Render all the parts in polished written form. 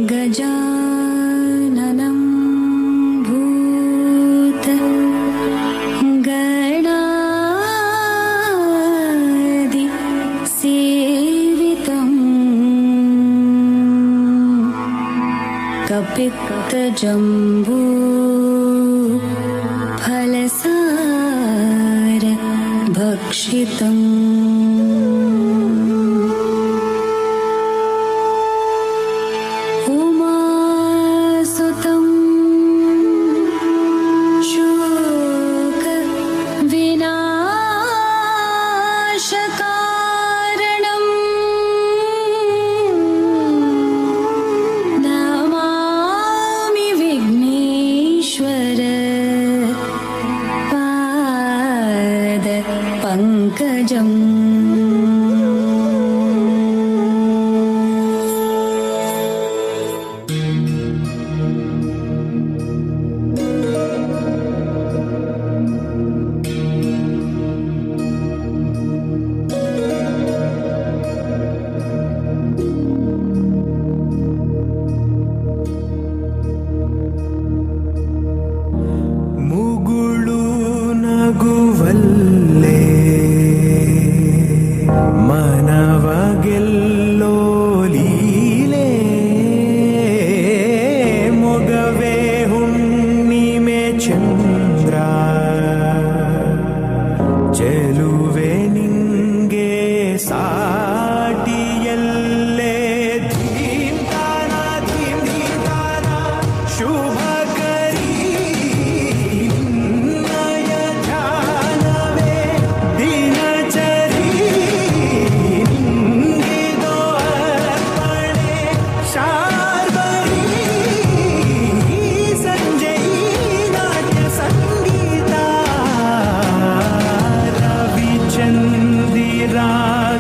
ಗಜಾನನಂ ಭೂತ ಗಣಾದಿ ಸೇವಿತಂ ಕಪಿತ್ತಜಂಬೂ ಫಲಸಾರ ಭಕ್ಷಿತಂ पंकजम् ಮುಗುಳು ನಗುವಲ್ಲೇ ಮನವಗೆಲ್ಲೋ ಲೀಲೆ ಮೊಗವೇ ಹುಣ್ಣಿಮೆ ಚಂದ್ರ ಚೆಲುವೆ ನಿಂಗೆ ಸಾಟಿಯಲ್ಲೇ ಧೀಮ್ತಾನ ಧೀಮ್ ಧೀಮ್ತಾನ ಶುಭ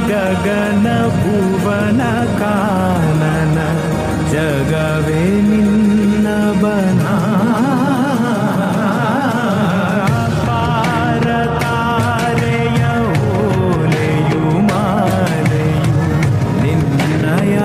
ಗಗನ ಭುವನ ಕಾನನ ಜಗವೇ ನಿನ್ನ ಬನ ಪಾರ ತಾರೆಯ ಓಲೆಯು ಮಾಲೆಯು ನಿನ್ನಯ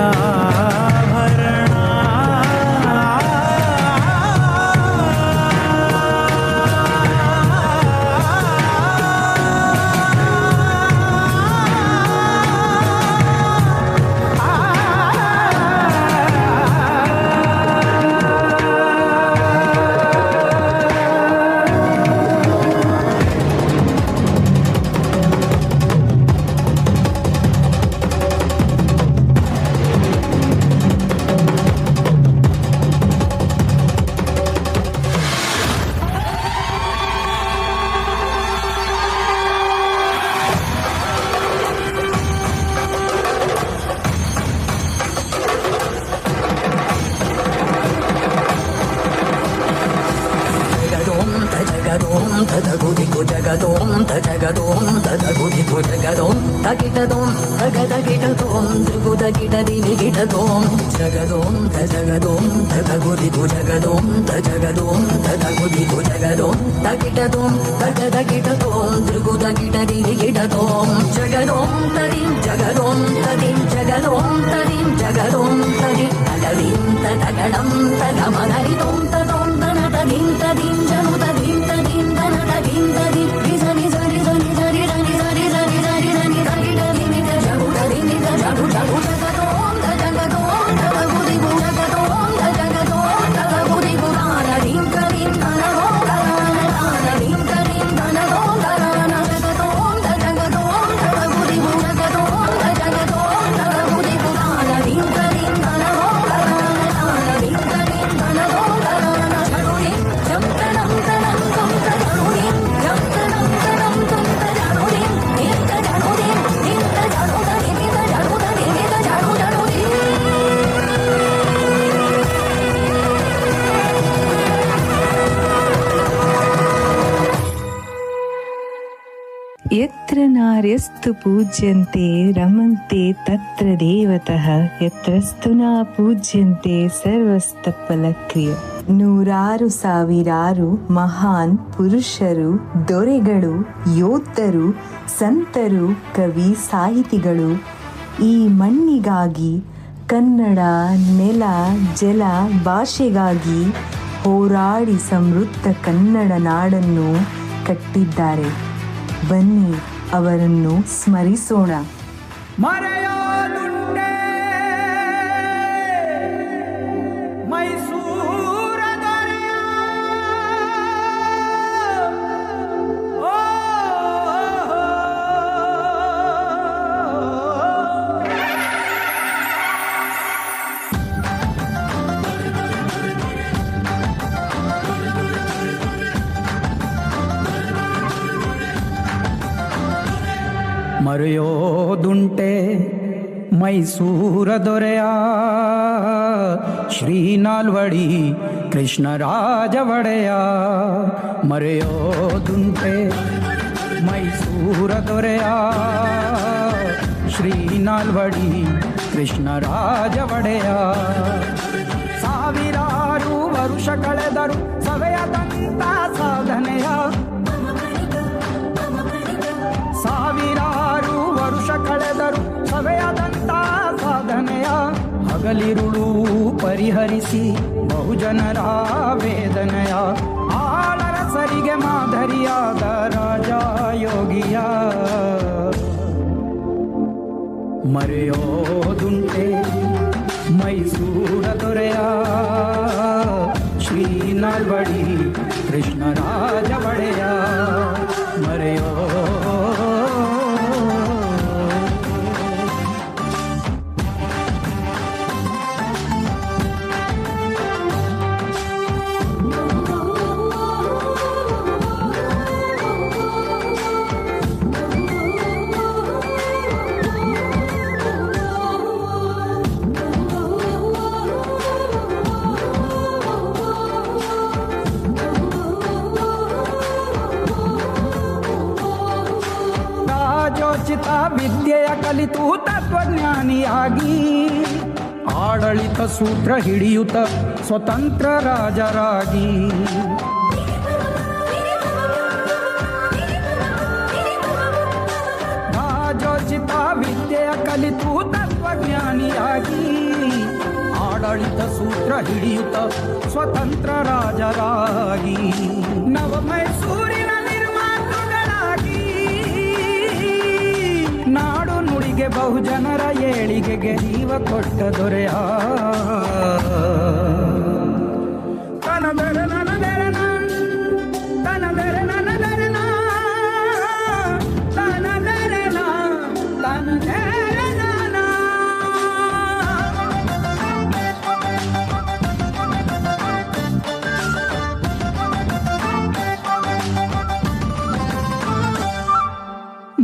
ತದಗುದಿಕು ಜಗದೋಂ ತಜಗದೋಂ ತದಗುದಿಕು ಜಗದೋಂ ತಗಿಟದೋಂ ತಗದಗಿಟದೋಂ ತ್ರಿಗುದಗಿಟದಿ ನಿಗಿಟದೋಂ ಜಗದೋಂ ತಜಗದೋಂ ತದಗುದಿಕು ಜಗದೋಂ ತಜಗದೋಂ ತದಗುದಿಕು ಜಗದೋಂ ತಗಿಟದೋಂ ತಗದಗಿಟದೋಂ ತ್ರಿಗುದಗಿಟದಿ ನಿಗಿಟದೋಂ ಜಗದೋಂ ತದಿಂ ಜಗದೋಂ ತದಿಂ ಜಗದೋಂ ತದಿಂ ಜಗದೋಂ ತದಿ ತಗದಿಂ ತಗಡಂ ತಗಮಗರಿದೋಂ ತದೋಂ ತನ ತದಿಂ ತದಿಂ ಜನು ತದಿಂ ತದಿಂ ತನ ತದಿಂ ತದಿಂ ನಿಜನಿ ಜನಿ ಜನಿ ಜನಿ ಜನಿ ಜನಿ ಜನಿ ಜನಿ ಜನಿ ಜನಿ ಜನಿ ನಿಜ ಜಗು ತದಿ ನಿಜ ಜಗು ಜಗು ಜಗದೋಂ ತಜಗದೋಂ ತದಗುದಿಗು ಜಗದೋಂ ತಜಗದೋಂ ತದಗುದಿಗು ತಾನದಿಂ ತದಿಂ ತನಗೋಂ ತನನ ತಾನದಿಂ ತದಿಂ ತನಗೋಂ ತನನ ಜಗದೋಂ ತಜಗದೋಂ ತದಗುದಿಗು ಜಗದೋಂ ತಜಗದೋಂ ತದಗುದಿಗು ತಾನದಿಂ ತದಿಂ ತನಗೋಂ ತನನ ತಾನದಿಂ ತದಿಂ ತನಗೋಂ ತನನ ಜಗುದಿಂ ಜಂ ತನಂ ತನಂ ತು ಯತ್ರ ನಾರ್ಯಸ್ತು ಪೂಜ್ಯಂತೆ ರಮಂತೆ ತತ್ರ ದೇವತಃ ಯತ್ರಸ್ತು ನ ಪೂಜ್ಯಂತೆ ಸರ್ವಸ್ತಫಲಕ್ರಿಯ. ನೂರಾರು ಸಾವಿರಾರು ಮಹಾನ್ ಪುರುಷರು, ದೊರೆಗಳು, ಯೋಧರು, ಸಂತರು, ಕವಿ, ಸಾಹಿತಿಗಳು ಈ ಮಣ್ಣಿಗಾಗಿ ಕನ್ನಡ ನೆಲ ಜಲ ಭಾಷೆಗಾಗಿ ಹೋರಾಡಿ ಸಮೃದ್ಧ ಕನ್ನಡ ನಾಡನ್ನು ಕಟ್ಟಿದ್ದಾರೆ. ಬನ್ನಿ ಅವರನ್ನು ಸ್ಮರಿಸೋಣ. ಮರೆಯೋದುಂಟೆ ಮೈಸೂರ ದೊರೆಯ ಮರೆಯೋದುಂಟೆ ಮೈಸೂರ ದೊರೆಯ ಶ್ರೀ ನಾಲ್ವಡಿ ಕೃಷ್ಣರಾಜ ಒಡೆಯ. ಮರೆಯೋದುಂಟೆ ಮೈಸೂರ ದೊರೆಯ ಶ್ರೀ ನಾಲ್ವಡಿ ಕೃಷ್ಣರಾಜ ಒಡೆಯ. ಸಾವಿರಾರು ವರುಷ ಕಳೆದರು ಸವೆಯದಂತ ಸಾಧನೆಯ, ಸಾವಿರಾರು ವರುಷ ಕಳೆದರು ಸವೆಯದಂತ ಸಾಧನೆಯ. ಹಗಲಿರುಳು ಪರಿಹರಿಸಿ ಬಹುಜನರ ವೇದನೆಯ, ಆಳರಸರಿಗೆ ಮಾದರಿಯಾದ ರಾಜ ಯೋಗಿಯ. ಮರೆಯೋದುಂಟೆ ಮೈಸೂರ ದೊರೆಯ ಶ್ರೀ ನಾಲ್ವಡಿ ಕೃಷ್ಣರಾಜ ಒಡೆಯ. ಮರೆಯೋ ರಾಜೋಚಿತ ವಿದ್ಯೆಯ ಕಲಿತು ತತ್ವಜ್ಞಾನಿಯಾಗಿ, ಆಡಳಿತ ಸೂತ್ರ ಹಿಡಿಯುತ್ತ ಸ್ವತಂತ್ರ ರಾಜರಾಗಿ. ರಾಜೋಚಿತ ವಿದ್ಯೆಯ ಕಲಿತು ತತ್ವಜ್ಞಾನಿಯಾಗಿ, ಆಡಳಿತ ಸೂತ್ರ ಹಿಡಿಯುತ್ತ ಸ್ವತಂತ್ರ ರಾಜರಾಗಿ. ನವ ಮೈಸೂರಿನ ನಿರ್ಮಾತೃಗಳಾಗಿ, ನಾಡು ನುಡಿಗೆ ಬಹುಜನರ ಏಳಿಗೆಗೆ ಜೀವ ಕೊಟ್ಟ ದೊರೆಯ. ತನದರ ನನದರನ ತನದರ ನನದರನ ತನದರನ ತನದರನ.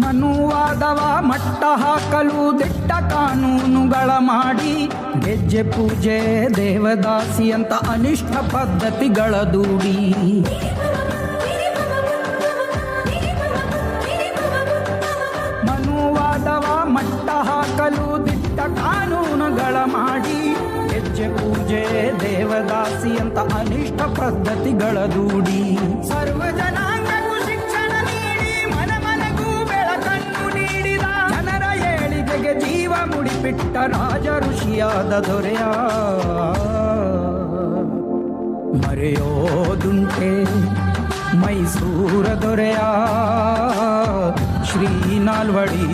ಮನುವಾದವ ಮಟ್ಟ ಹಾಕಲು ದಿಟ್ಟ ಕಾನೂನುಗಳ ಮಾಡಿ, ಗೆಜ್ಜೆ ಪೂಜೆ ದೇವದಾಸಿ ಅಂತ ಅನಿಷ್ಟ ಪದ್ಧತಿಗಳ ದೂಡಿ. ಮನುವಾದವ ಮಟ್ಟ ಹಾಕಲು ದಿಟ್ಟ ಕಾನೂನುಗಳ ಮಾಡಿ, ಗೆಜ್ಜೆ ಪೂಜೆ ದೇವದಾಸಿ ಅಂತ ಅನಿಷ್ಟ ಪದ್ಧತಿಗಳ ದೂಡಿ. ಸರ್ವ ಜನಾಂಗಕ್ಕೂ ಶಿಕ್ಷಣ ನೀಡಿ ಮನ ಮನಗೂ ಬೆಳಕನ್ನು ನೀಡಿದ, ಜನರ ಏಳಿಗೆಗೆ ಜೀವ ಮುಡಿಪಿಟ್ಟ ರಾಜ ಋಷಿಯಾದ ದೊರೆಯ. ಮರೆಯೋದುಂಟೆ ಮೈಸೂರ ದೊರೆಯ ಶ್ರೀ ನಾಲ್ವಡಿ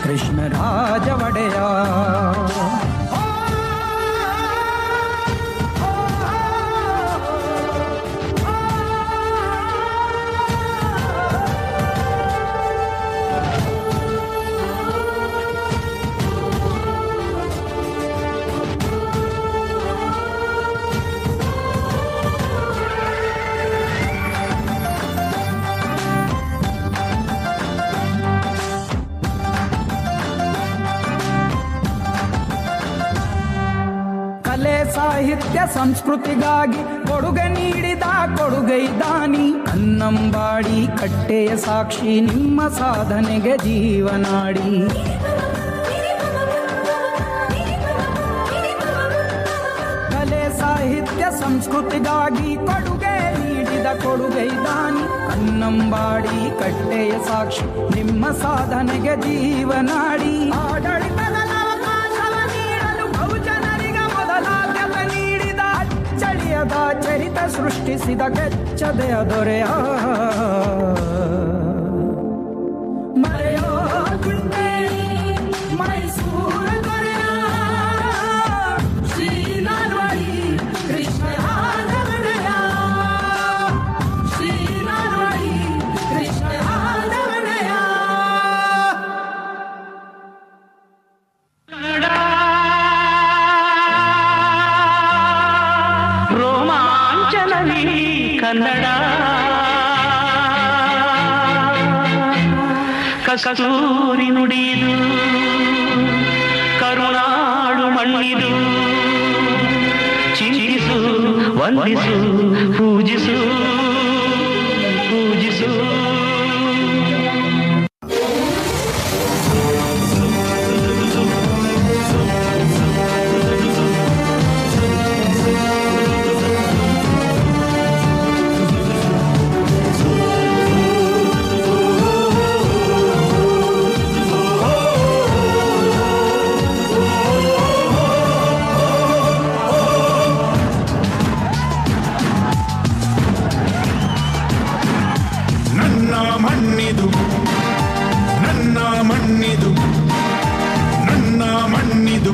ಕೃಷ್ಣರಾಜ ಒಡೆಯ. ಕಲೆ ಸಾಹಿತ್ಯ ಸಂಸ್ಕೃತಿಗಾಗಿ ಕೊಡುಗೆ ನೀಡಿದ ಕೊಡುಗೈದಾನಿ. ಕನ್ನಂಬಾಡಿ ಕಟ್ಟೆಯ ಸಾಕ್ಷಿ ನಿಮ್ಮ ಸಾಧನೆಗೆ ಜೀವನಾಡಿ. ಕಲೆ ಸಾಹಿತ್ಯ ಸಂಸ್ಕೃತಿಗಾಗಿ ಕೊಡುಗೆ ನೀಡಿದ ಕೊಡುಗೈದಾನಿ. ಕನ್ನಂಬಾಡಿ ಕಟ್ಟೆಯ ಸಾಕ್ಷಿ ನಿಮ್ಮ ಸಾಧನೆಗೆ ಜೀವನಾಡಿ. ಆಡಳಿತದ ಅವಕಾಶವ ನೀಡಲು ಬಹುಜನ ಮತ್ತೆ ಸೃಷ್ಟಿಸಿದ ಕೆಚ್ಚದೆಯ ದೊರೆಯ ಮರೆಯೋ ಗುಂಡೆ ಮೈಸೂರ ದೊರೆಯ ಶ್ರೀನಾರಾಯಣಿ ಕೃಷ್ಣ ಯಾದವನಯ ಶ್ರೀನಾರಾಯಣಿ ಕೃಷ್ಣ ಯಾದವನಯ ರೋಮಾಂಚನವಿ ಕನ್ನಡ ಕಸ್ತೂರಿ ನುಡಿದು ಕರುಣಾಳು ಮಣ್ಣಿದು ಚಿಂತಿಸು ವಂದಿಸು ಪೂಜಿಸು ಪೂಜಿಸು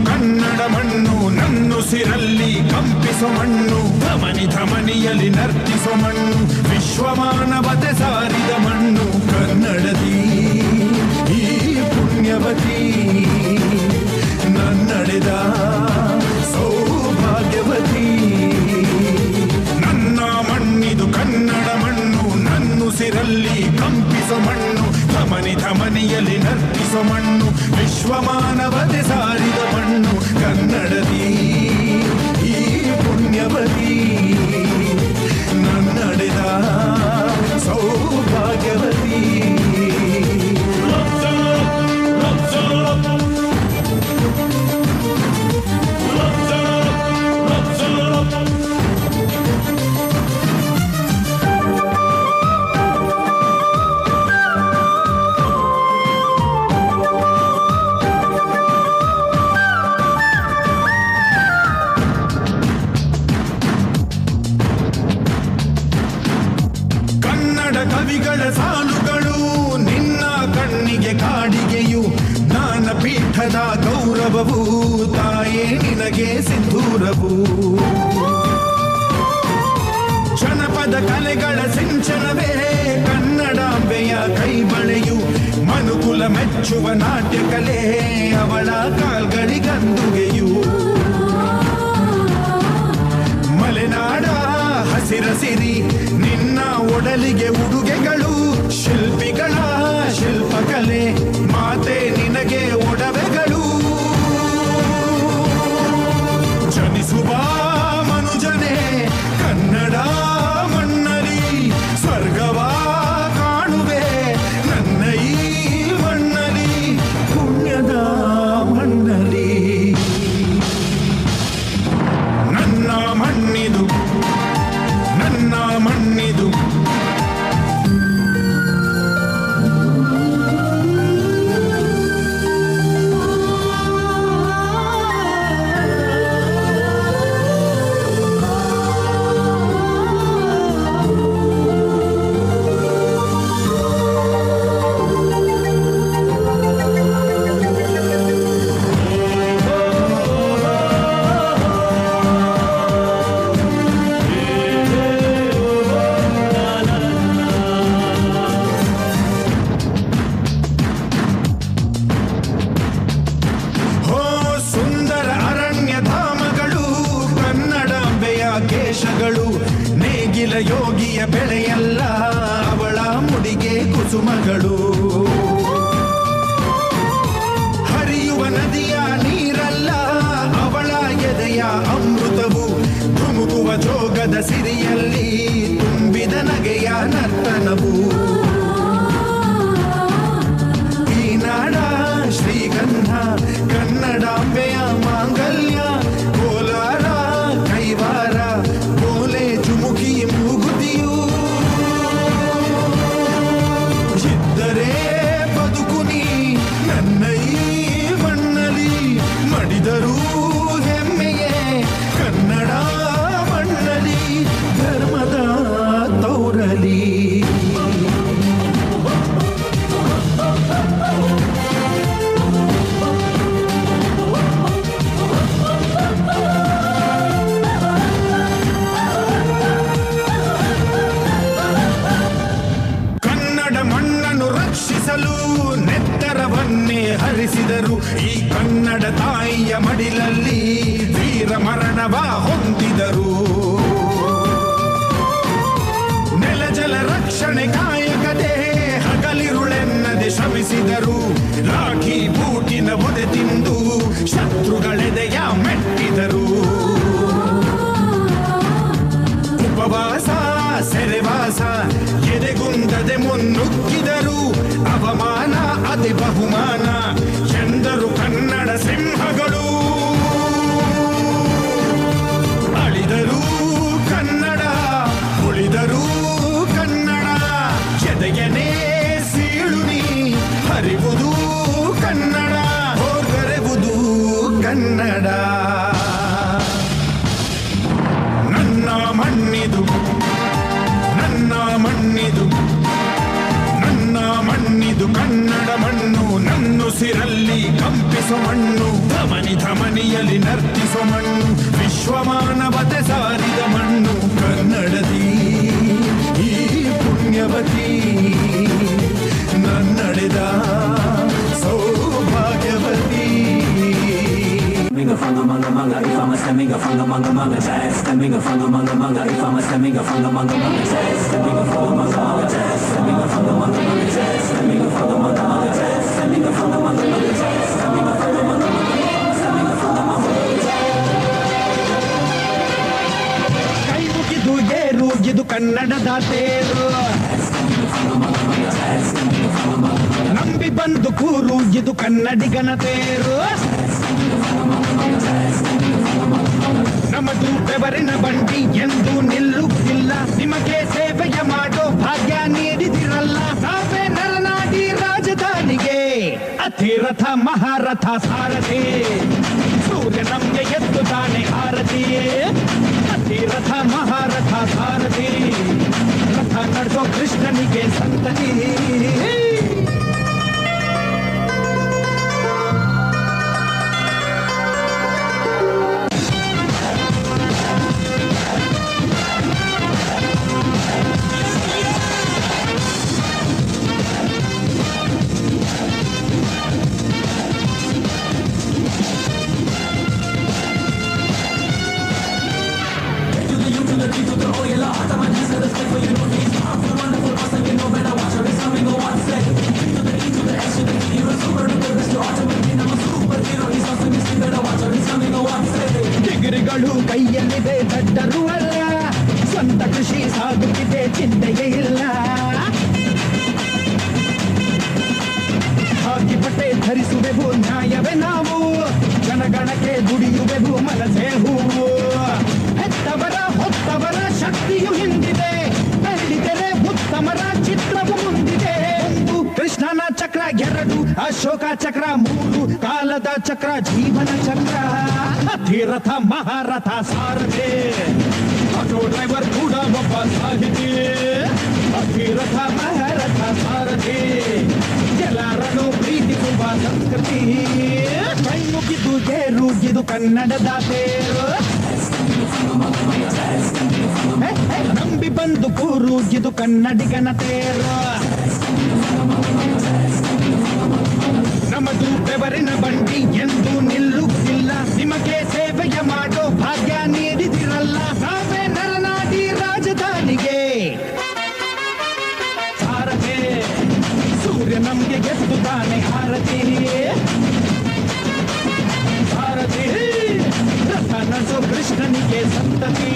ಕನ್ನಡ ಮಣ್ಣು ನನ್ನುಸಿರಲ್ಲಿ ಕಂಪಿಸೋ ಮಣ್ಣು ಧಮನಿ ಧಮನಿಯಲ್ಲಿ ನರ್ತಿಸೋ ಮಣ್ಣು ವಿಶ್ವಮಾನವತೆ ಸಾರಿದ ಮಣ್ಣು ಕನ್ನಡದಿ ಈ ಪುಣ್ಯವತಿ ನನ್ನಡೆದ ಸೌಭಾಗ್ಯವತಿ ನನ್ನ ಮಣ್ಣಿದು ಕನ್ನಡ ಮಣ್ಣು ನನ್ನುಸಿರಲ್ಲಿ ಕಂಪಿಸೋ ಮಣ್ಣು ಧಮನಿ ಧಮನಿಯಲ್ಲಿ ನರ್ತಿಸೋ ಮಣ್ಣು ವಿಶ್ವಮಾನವತೆ ಸಾರಿದ ಮಣ್ಣು ಕನ್ನಡದಿ ಈ ಪುಣ್ಯವತಿ ನನ್ನಡೆದ ಸೌಭಾಗ್ಯವತಿ ಕವಿಗಳ ಸಾಲುಗಳು ನಿನ್ನ ಕಣ್ಣಿಗೆ ಕಾಡಿಗೆಯು ಜ್ಞಾನಪೀಠದ ಗೌರವವು ತಾಯೇ ನಿನಗೆ ಸಿಂಧೂರವು ಜನಪದ ಕಲೆಗಳ ಸಿಂಚನವೇ ಕನ್ನಡಾಂಬೆಯ ಕೈಬಳೆಯು ಮನುಕುಲ ಮೆಚ್ಚುವ ನಾಟ್ಯ ಕಲೆ ಅವಳ ಕಾಲ್ಗಳಿಗಂದುಗೆಯು ಮಲೆನಾಡ ಹಸಿರ ಸಿರಿ ನಿನ್ನ ಒಡಲಿಗೆ ಉಡುಗೆಗಳು ಶಿಲ್ಪಿಗಳ ಶಿಲ್ಪಕಲೆ ಮಾತೆ ನಿನಗೆ ಒಡವೆಗಳು ಜನಿಸುವ ಮನುಜನೇ ಕನ್ನಡ ಮಣ್ಣಲಿ ಸ್ವರ್ಗವ ಕಾಣುವೆ ನನ್ನ ಈ ಮಣ್ಣಲಿ ಪುಣ್ಯದ ಮಣ್ಣಲಿ ನನ್ನ ಮಣ್ಣಿದು ನನ್ನ ಮಣ್ಣಿದು ನೇಗಿಲ ಯೋಗಿಯ ಬೆಳೆಯಲ್ಲ ಅವಳ ಮುಡಿಗೆ ಕುಸುಮಗಳು ಹರಿಯುವ ನದಿಯ ನೀರಲ್ಲ ಅವಳ ಎದೆಯ ಅಮೃತವು ಧುಮುಕುವ ಜೋಗದ ಸಿರಿಯಲ್ಲಿ ತುಂಬಿದ ನಗೆಯ ನರ್ತನವು ಈ ನಾಡ ಶ್ರೀಗಂಧ ಕನ್ನಡಾಂಬೆಯ ಮಾಂಗಲ್ಯ ಕೋಲಾರ ಕೈವಾರ ಬೋಲೆ ಚುಮುಕಿ ಮೂಗುತಿಯು ಮಡಿಲಲ್ಲಿ ವೀರ ಮರಣವ ಹೊಂದಿದರು. ನೆಲ ಜಲ ರಕ್ಷಣೆ ಕಾಯಕತೆ ಹಗಲಿರುಳೆನ್ನದೆ ಶ್ರಮಿಸಿದರು. ರಾಖಿ ಬೂಟಿನ ಒದೆ ತಿಂದು ಶತ್ರುಗಳೆದೆಯ ಮೆಟ್ಟಿದರು. ಉಪವಾಸ ಸೆರೆವಾಸ ಎದೆಗುಂದದೆ ಮುನ್ನುಗ್ಗಿದರು. ಅವಮಾನ ಅತಿ ಬಹುಮಾನ ಎಂದರು ಕನ್ನಡ ಸಿಂಹಗಳು. ಅಳಿದರು ಕನ್ನಡ, ಉಳಿದರು ಕನ್ನಡ. ಎದೆಯನೇ ಸೀಳುನಿ ಹರಿವುದು ಕನ್ನಡ, ಹೋಗರೆವುದು ಕನ್ನಡ. ನನ್ನ ಮಣ್ಣಿದು, ನನ್ನ ಮಣ್ಣಿದು, ನನ್ನ ಮಣ್ಣಿದು ಕನ್ನಡ ಮಣ್ಣು. ನನ್ನುಸಿರಲ್ಲಿ ಕಂಪಿಸೋ ಮಣ್ಣು, ಧಮನಿ ಧಮನಿಯಲ್ಲಿ ನರ್ತಿಸೋ ಮಣ್ಣು. ವಿಶ್ವಮಾನವತೆ ಸಾರಿದ ಮಣ್ಣು ಕನ್ನಡದಿ ಈ ಪುಣ್ಯವತಿ. ನನ್ನಡೆದ ಸೌಭಾಗ್ಯವತಿ. Stemming from the manga, if I'm a stemming from the manga, jazz. Stemming from the manga, if I'm a stemming from the manga, jazz. Stemming from the manga, jazz. Stemming from the manga, jazz. Stemming from the manga, jazz. Stemming from the manga, jazz. Stemming from the manga, stemming from the manga, ಕೈ ಮುಗಿದು ಏರು ಇದು ಕನ್ನಡದ ತೇರು. ನಂಬಿ ಬಂದು ಕೂರು ಇದು ಕನ್ನಡಿಗನ ತೇರು. ನಮ್ಮದು ಬೆವರಿನ ಬಂಡಿ ಎಂದು ನಿಲ್ಲುತ್ತಿಲ್ಲ. ನಿಮಗೆ ಸೇವೆಯ ಮಾಡೋ ಭಾಗ್ಯ ನೀಡಿದಿರಲ್ಲ. ನಾವೇ ನರನಾಡಿ ರಾಜಧಾನಿಗೆ ಅತಿರಥ ಮಹಾರಥ ಸಾರಥಿ. ಸೂರ್ಯ ನಮ್ಗೆ ಎದ್ದು ತಾನೆ ಆರತಿ. ಅತಿರಥ ಮಹಾರಥ ಸಾರಥಿ. ರಥ ನಡೆಸೋ ಕೃಷ್ಣನಿಗೆ ಸಂತತಿ. ಡಿಗ್ರಿಗಳು ಕೈಯಲ್ಲಿದೆ ದಡ್ಡರು ಅಲ್ಲ. ಸ್ವಂತ ಕೃಷಿ ಸಾಗುತ್ತಿದೆ ಚಿಂತೆಯೇ ಇಲ್ಲ. ಹಾಕಿ ಬಟ್ಟೆ ಧರಿಸುವೆವು ನ್ಯಾಯವೇ ನಾವು. ಜನಗಣಕ್ಕೆ ದುಡಿಯುವೆವು ಮನಸೇ ಹೂವು. ಹೆತ್ತವರ ಹೊತ್ತವರ ಶಕ್ತಿಯು ಹಿಂದಿದೆ. ಬೆಳ್ಳಿತೆರೆ ಉತ್ತಮರ ಚಿತ್ರವು ಮುಂದಿದೆ. ಒಂದು ಕೃಷ್ಣನ ಚಕ್ರ, ಎರಡು ಅಶೋಕ ಚಕ್ರ, ಮೂರು ಕಾಲದ ಚಕ್ರ ಜೀವನ ಚಕ್ರ. ಅತಿರಥ ಮಹಾರಥ ಸಾರಥಿ. ಆಟೋ ಡ್ರೈವರ್ ಕೂಡ ಒಬ್ಬ ಸಾಹಿತಿ. ಅತಿರಥ ಮಹಾರಥ ಸಾರಥಿ. ಎಲ್ಲರನ್ನು ಪ್ರೀತಿಸುವ ಸಂಸ್ಕೃತಿ. ಕೈ ಮುಗಿದು ಏರು ಇದು ಕನ್ನಡದ ತೇರು. ನಂಬಿ ಬಂದು ಕೂರು ಇದು ಕನ್ನಡಿಗನ ತೇರು. ನಮ್ಮದು ಬೆವರಿನ ಬಂಡಿ ಎಂದು ನಿಲ್ಲುತ್ತಿಲ್ಲ. ನಿಮಗೆ ಸೇವೆಯ ಮಾಡೋ ಭಾಗ್ಯ ನೀಡಿದಿರಲ್ಲ. ನಾವೇ ನರನಾಡಿ ರಾಜಧಾನಿಗೆ ಸಾರಥಿ. ಸೂರ್ಯ ನಮ್ಗೆ ಎದ್ದು ತಾನೆ ಆರತಿ. ಸಾರಥಿ ರಥ ನಡೆಸೋ ಕೃಷ್ಣನಿಗೆ ಸಂತತಿ.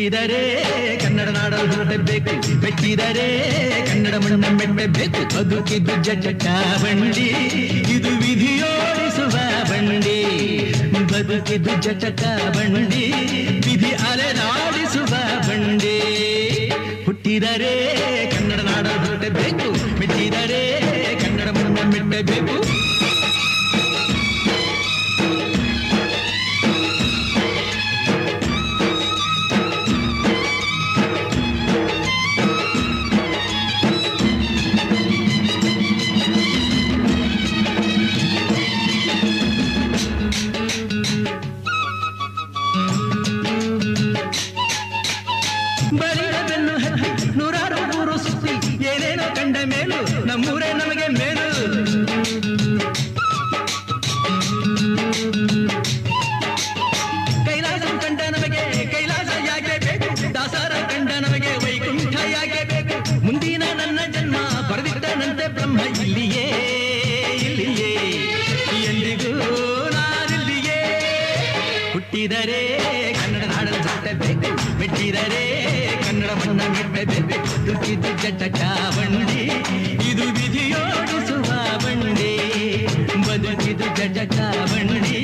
ಹುಟ್ಟಿದರೆ ಕನ್ನಡ ನಾಡಲು ಹುಟ್ಟಬೇಕು, ಮೆಟ್ಟಿದರೆ ಕನ್ನಡ ಮಣ್ಣ ಮೆಟ್ಟಬೇಕು. ಬದುಕಿದ್ದು ಜಟ ಬಂಡಿ, ಇದು ವಿಧಿಯೋಡಿಸುವ ಬಂಡಿ. ಬದುಕಿದ್ದು ಜಟಕ ಬಂಡಿ, ವಿಧಿ ಅಲೆದಾಡಿಸುವ ಬಂಡಿ. ಹುಟ್ಟಿದರೆ ಕನ್ನಡ ನಾಡಲು ಹುಟ್ಟಬೇಕು, ಮೆಟ್ಟಿದರೆ ಕನ್ನಡ ಮಣ್ಣ ಮೆಟ್ಟಬೇಕು. ಬಲಿರದನ್ನು ಹತ್ತಿ ನೂರಾರು ಊರು ಸುತ್ತಿ ಏನೇನೋ ಕಂಡ ಮೇಲು ನಮ್ಮೂರೇ ನಮಗೆ ಮೇಲು. ಕೈಲಾಸ ಕಂಡ ನಮಗೆ ಕೈಲಾಸ ಯಾಕೆ ಬೇಕು, ದಾಸರ ಕಂಡ ನಮಗೆ ವೈಕುಂಠ ಯಾಕೆ ಬೇಕು. ಮುಂದಿನ ನನ್ನ ಜನ್ಮ ಬರೆದಿಟ್ಟನಂತೆ ಬ್ರಹ್ಮ ಇಲ್ಲಿಯೇ ಇಲ್ಲಿಯೇ, ಎಂದಿಗೂ ನಾನಿಲ್ಲಿಯೇ. ಹುಟ್ಟಿದರೆ ಕನ್ನಡ ನಾಡಲು ಹುಟ್ಟಬೇಕು, ಮೆಟ್ಟಿದರೆ ಕನ್ನಡ ಮಣ್ಣ ಮೆಟ್ಟಬೇಕು. ದುಃಖಿದ್ದು ಜಟಕ ಬಂಡಿ, ಇದು ವಿಧಿಯೋಡಿಸುವ ಬಂಡಿ. ಬದುಕಿದು ಜಟಕ ಬಂಡಿ,